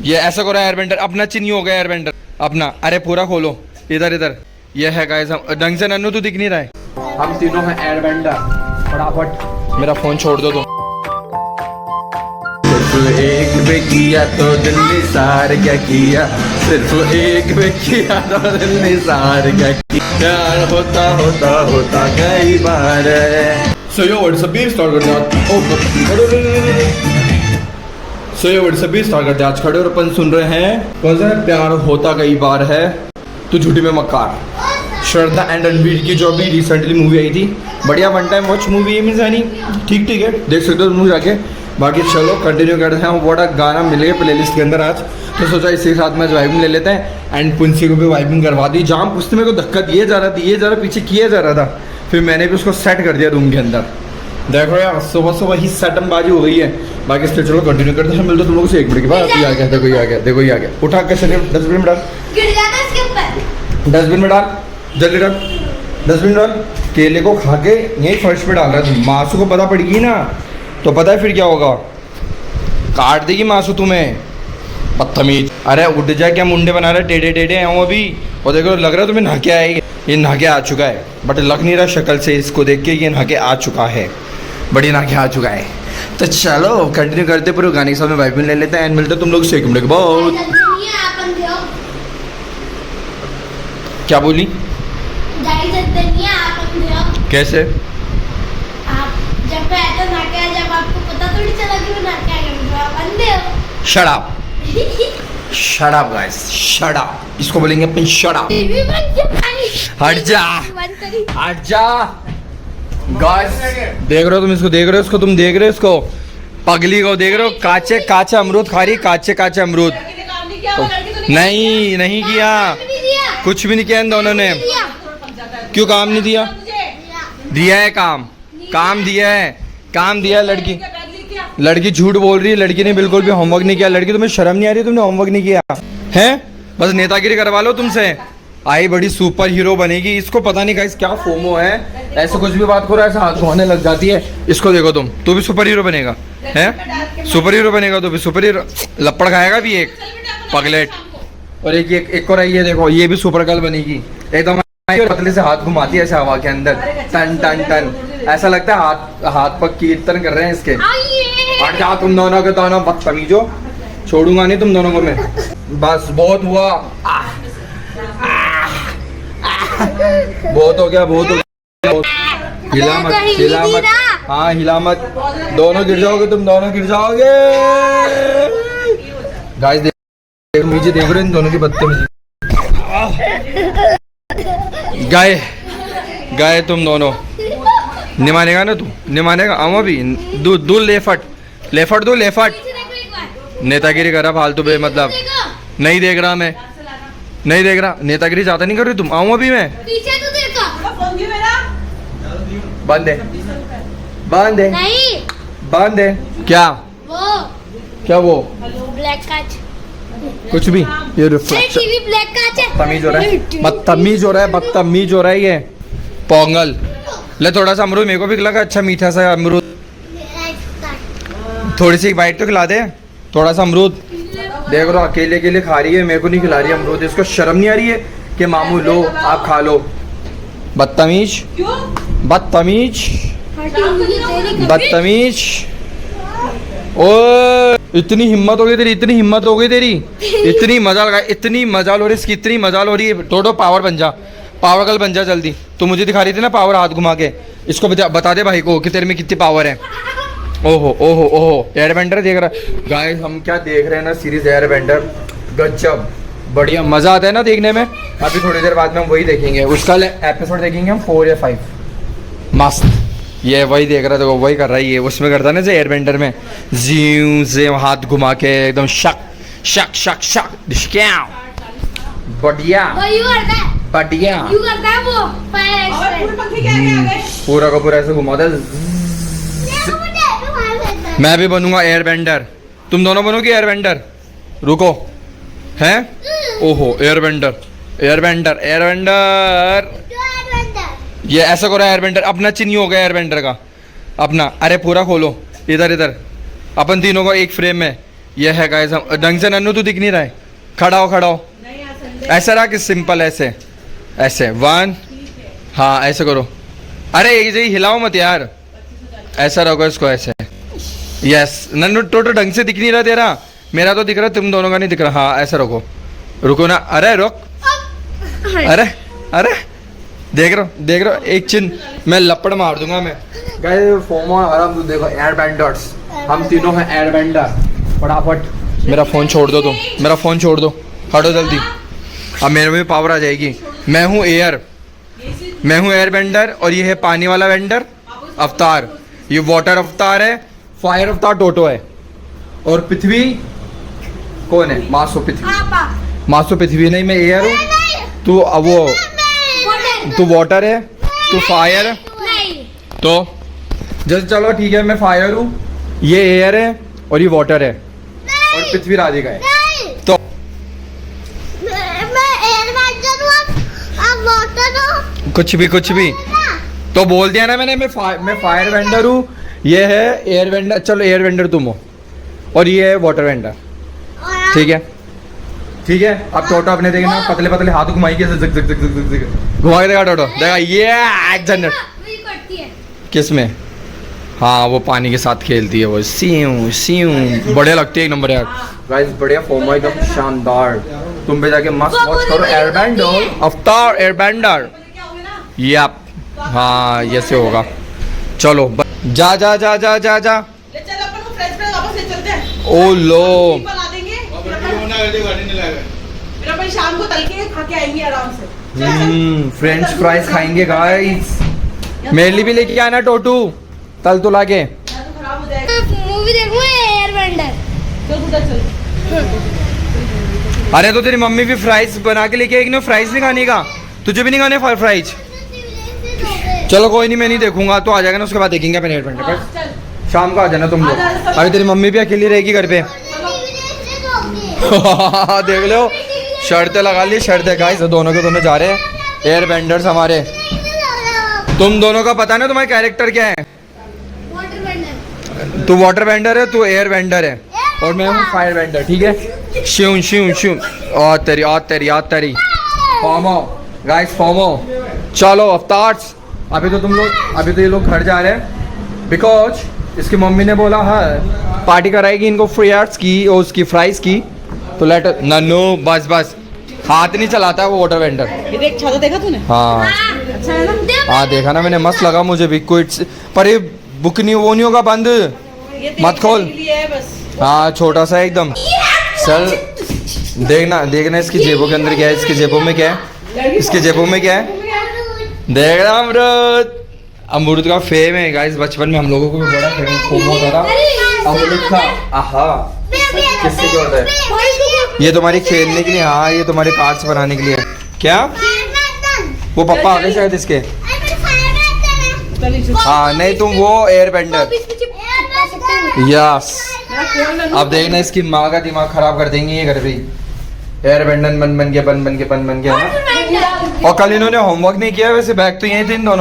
ये ऐसा करो एयरबेंडर, अपना चिन्ह हो गया एयरबेंडर अपना। अरे पूरा खोलो, इधर इधर। ये है गाइस, हम ढंग से नन्नू तो दिख नहीं रहा है। हम तीनों हैं एयरबेंडर। फटाफट मेरा फोन छोड़ दो तुम। सिर्फ एक पे किया तो दिल ने सार क्या किया, सिर्फ एक पे किया तो दिल ने सार क्या किया। प्यार होता होता होता कई बार। सो यो व्हाट्सएप भी स्टार्ट कर दिया। आज खड़े और अपन सुन रहे हैं कौन सा है? प्यार होता कई बार है तो झूठी में मक्कार। श्रद्धा एंड रणवीर की जो अभी रिसेंटली मूवी आई थी, बढ़िया वन टाइम वॉच मूवी है। मीन्स यानी ठीक ठीक है, देख सकते हो तुम जाके। बाकी चलो कंटिन्यू करते हैं। बड़ा गाना मिल गया प्लेलिस्ट के अंदर आज, तो सोचा इसी के साथ में वाइबिंग ले लेते हैं। एंड पुंसी को भी वाइबिंग करवा दी। जाम उसने मेरे को धक्का दिए जा रहा पीछे किए जा रहा था, फिर मैंने भी उसको सेट कर दिया रूम के अंदर। देखो यार सुबह सुबह ही सेटम बाजी हो गई है। बाकी इस पर चलो कंटिन्यू करते हैं। मिलते तुम लोगों से 1 मिनट के बाद। आ गया, देखो ये आ गया, देखो ये आ गया। उठा के चलिए डस्टबिन में डाल, डस्टबिन में डाल, जल्दी डाल, डस्टबिन डाल। केले को खा के यही फर्श पे डाल रहा है। मासू को पता पड़ेगी ना तो पता है फिर क्या होगा, काट देगी मासू तुम्हें, बदतमीज। अरे उठ जा, क्या मुंडे बना रहे टेढ़े टेढ़े हैं वो अभी। और देखो लग रहा है तुम्हें नहा के आएगी। ये नहा के आ चुका है, बट लग नहीं रहा शक्ल से इसको देख के ये नहा के आ चुका है, बड़ी नहा के आ चुका है। तो चलो कंटिन्यू करते पूरे गाने के साथ में वाइबिंग ले लेते हैं। एंड मिलते तुम लोग से 1 मिनट के बाद। क्या बोली? कैसे? Shut up, shut up guys, shut up. इसको बोलेंगे अपन शट अप। हट जा, हट जा। गाइस देख रहे हो तुम इसको, देख रहे हो इसको, तुम देख रहे हो इसको, पगली को देख रहे हो। काचे काचे अमरूद खा रही, काचे काचे अमरूद। नहीं नहीं किया, कुछ भी नहीं किया इन दोनों ने। क्यों काम नहीं दिया? दिया है काम, काम दिया है, काम दिया है। लड़की झूठ बोल रही है, लड़की ने बिल्कुल भी होमवर्क नहीं किया। लड़की तुम्हें शर्म नहीं आ रही? तुमने होमवर्क नहीं किया है? बस नेतागिरी करवा लो तुमसे। आई बड़ी सुपर हीरो बनेगी। इसको पता नहीं गाइस क्या फोमो है, ऐसे कुछ भी बात करो ऐसे हाथ धोने लग जाती है। इसको देखो तुम, तू भी सुपर हीरो बनेगा है? सुपर हीरो बनेगा तो भी सुपर हीरो लपड़ खाएगा भी एक पगलेट। और एक और ये देखो, ये भी सुपर गर्ल बनेगी एकदम। पतले से हाथ घुमाती है ऐसे हवा के अंदर, टन टन टन। ऐसा लगता है हाथ पर कीर्तन कर रहे हैं इसके। हट जा तुम दोनों के दोनों, बदतमीजो। छोड़ूंगा नहीं तुम दोनों को मैं। बस बहुत हुआ, बहुत हो गया, बहुत हो गया। हिला मत, हिला मत, हाँ हिला मत। दोनों गिर जाओगे, तुम दोनों गिर जाओगे। गाइस देख, मुझे देख रहे हो इन दोनों की बदतमीजी। गाय गाय तुम दोनों नहीं मानेगा ना, तू नहीं मानेगा। आमा भी दू लेफट लेफट दो लेफट। नेतागिरी करा फालतू बे, मतलब नहीं देख रहा मैं, नहीं देख रहा। नेतागिरी ज्यादा नहीं कर रही तुम। आऊँ अभी मैं। बंद है, बंद है, बंद है। क्या वो? क्या वो? ब्लैक कांच कुछ भी। ये रिफ्लेक्शन, टीवी ब्लैक कांच है। बदतमीज हो रहा है, बदतमीज हो रहा है, बदतमीज हो रहा है ये पोंगल। ले थोड़ा सा अमरूद, मेरे को भी लगा अच्छा मीठा सा अमरूद। थोड़ी सी बाइट तो खिला दे, थोड़ा सा अमरूद। देख लो अकेले अकेले खा रही है, मेरे को नहीं खिला रही है अमरूद। इसको शर्म नहीं आ रही है कि मामू लो आप खा लो। बदतमीज, बदतमीज, बदतमीज। ओ इतनी हिम्मत हो गई तेरी, इतनी हिम्मत हो गई तेरी, इतनी मजा लगा, इतनी मजा लो रही इसकी, इतनी मजा लो रही है। टोटो पावर बन जा, पावर गर्ल बन जा जल्दी। तू मुझे दिखा रही थी ना पावर हाथ घुमा के। इसको बता दे भाई को कि तेरे में कितनी पावर है। ओहो ओहो ओहो, एयरबेंडर देख रहा है। गाइस हम क्या देख रहे हैं ना, सीरीज एयरबेंडर। गजब बढ़िया, मजा आता है ना देखने में। अभी थोड़ी देर बाद में हम वही देखेंगे, उसका एपिसोड देखेंगे हम 4 या 5। मस्त, ये वही देख रहा था, वही कर रहा है ये। उसमें करता है ना जो एयरबेंडर में, जीव से हाथ घुमा के एकदम शक शक शक शक डिस्काउ। बढ़िया बढ़िया, पूरा का पूरा ऐसे घुमाता है। मैं भी बनूंगा एयरबेंडर, तुम दोनों बनोगे एयरबेंडर। रुको हैं, ओहो एयरबेंडर, एयरबेंडर, एयरबेंडर। ये ऐसा करो एयरबेंडर, अपना चिन्ह हो गया एयरबेंडर का अपना। अरे पूरा खोलो, इधर इधर। अपन तीनों को एक फ्रेम में। ये है गाइस, हम ढंग से नन्नू तू दिख नहीं रहा है, खड़ा हो खड़ा हो, ऐसा रहा कि सिंपल ऐसे ऐसे 1, हाँ ऐसे करो, अरे एक जगह हिलाओ मत यार, ऐसा रखो इसको ऐसे, यस नन्नू टोटो ढंग से दिख नहीं रहा तेरा, मेरा तो दिख रहा, तुम दोनों का नहीं दिख रहा, हाँ ऐसा रखो, रुको ना, अरे रुक, अरे अरे देख रहा एक चिन मैं लपड़ मार दूंगा मैं। गाइस फोमो आराम से देखो, एयर बैंडर्स, हम तीनों हैं एयर बैंडर। फटाफट मेरा फ़ोन छोड़ दो तुम, मेरा फ़ोन छोड़ दो, हटो जल्दी, अब मेरे में पावर आ जाएगी। मैं हूँ एयर बेंडर और ये है पानी वाला बेंडर अवतार, ये वाटर अवतार है, फायर अवतार टोटो है, और पृथ्वी कौन है? मासो पृथ्वी नहीं, मैं एयर हूँ, तू वो तू वाटर है, तू फायर है, तो जैसे चलो ठीक है, मैं फायर हूँ, ये एयर है और ये वाटर है, और पृथ्वी राधिका है, तो कुछ भी तो बोल दिया ना मैंने, मैं फायर वेंडर हूँ, ये है एयर वेंडर, चलो एयर वेंडर तुम हो, और ये है वाटर वेंडर, ठीक है। अब टोटो अपने देखना, पतले पतले हाथ घुमाएंगे, घुमा के देखा टोटो, देखा ये जनरेट किस में, हाँ वो पानी के साथ खेलती है, वो सीऊ बढ़िया लगती है, एक नंबर यार गाइस, बढ़िया फॉर्म एकदम शानदार, तुम भी जाके मस्त वॉच करो, एयर बैंडर अवतार एयर बैंडर, ये आप, हाँ ये से होगा, चलो जा जा जा जा जा जा, ले चल अपन को फ्रेंच फ्राइज वापस ले चलते हैं, ओ लो बना देंगे, फिर अपन शाम को तल के खा के आएंगे आराम से। फ्रेंच फ्राइज खाएंगे गाइस, मेरे लिए भी लेके आना टोटू, तल तो लाके, तो खराब हो जाएगा। मूवी देखूं एयर बेंडर। चल उधर चल। अरे तो तेरी मम्मी भी फ्राइज बना के लेके आएगी ना, फ्राइज नहीं खाने का, तुझे भी नहीं खाने फ्राइज, चलो कोई नहीं, मैं नहीं देखूंगा, तो आ जाएगा ना, उसके बाद देखेंगे अपन एयर बेंडर, चल शाम को आ जाना तुम लोग, अरे तेरी मम्मी भी अकेली रहेगी घर पे। देख लो शर्तें लगा ली, शर्तें गाइस, दोनों के दोनों जा रहे हैं एयर बेंडर्स हमारे, तुम दोनों का पता है ना तुम्हारा कैरेक्टर क्या है, वाटर बेंडर। तू वाटर बेंडर है, तू एयर बेंडर है, और मैं हूँ फायर बेंडर, ठीक है। शिव शिव शिव, और तेरी फॉर्मो गाइस, फॉर्मो, चलो अवतार्स, अभी तो ये लोग घर जा रहे हैं, बिकॉज इसकी मम्मी ने बोला है पार्टी कराएगी इनको फ्री आर्ट्स की और उसकी फ्राइज की, तो लेट नन्नू बस हाथ नहीं चलाता है वो वाटर वेंडर। ये देख, छाता देखा तूने? हाँ अच्छा है ना? हाँ देखा ना मैंने, मस्त लगा मुझे भी, कोई पर ये बुक नहीं, वो नहीं होगा बंद, ये मत खोल, के लिए है बस। हाँ छोटा सा एकदम, चल देखना इसकी जेबों के अंदर क्या है, इसकी जेबों में क्या है, इसकी जेबों में क्या है, देख रहा अमरूद का फेम है गाइस, बचपन में हम लोगों को भी बड़ा फेम होता था अमरूद का, आहा किससे क्या होता है, ये तुम्हारी खेलने के लिए, हाँ ये तुम्हारे कार्ड्स बनाने के लिए, क्या वो पप्पा आ गए शायद इसके, हाँ नहीं तुम वो एयर बेंडर, यस। अब देखना इसकी माँ का दिमाग खराब कर देंगे ये घर पे, एयर बेंडर बन के है ना, और कल इन्होंने होमवर्क नहीं किया, वैसे बैग तो यही थे इन दोनों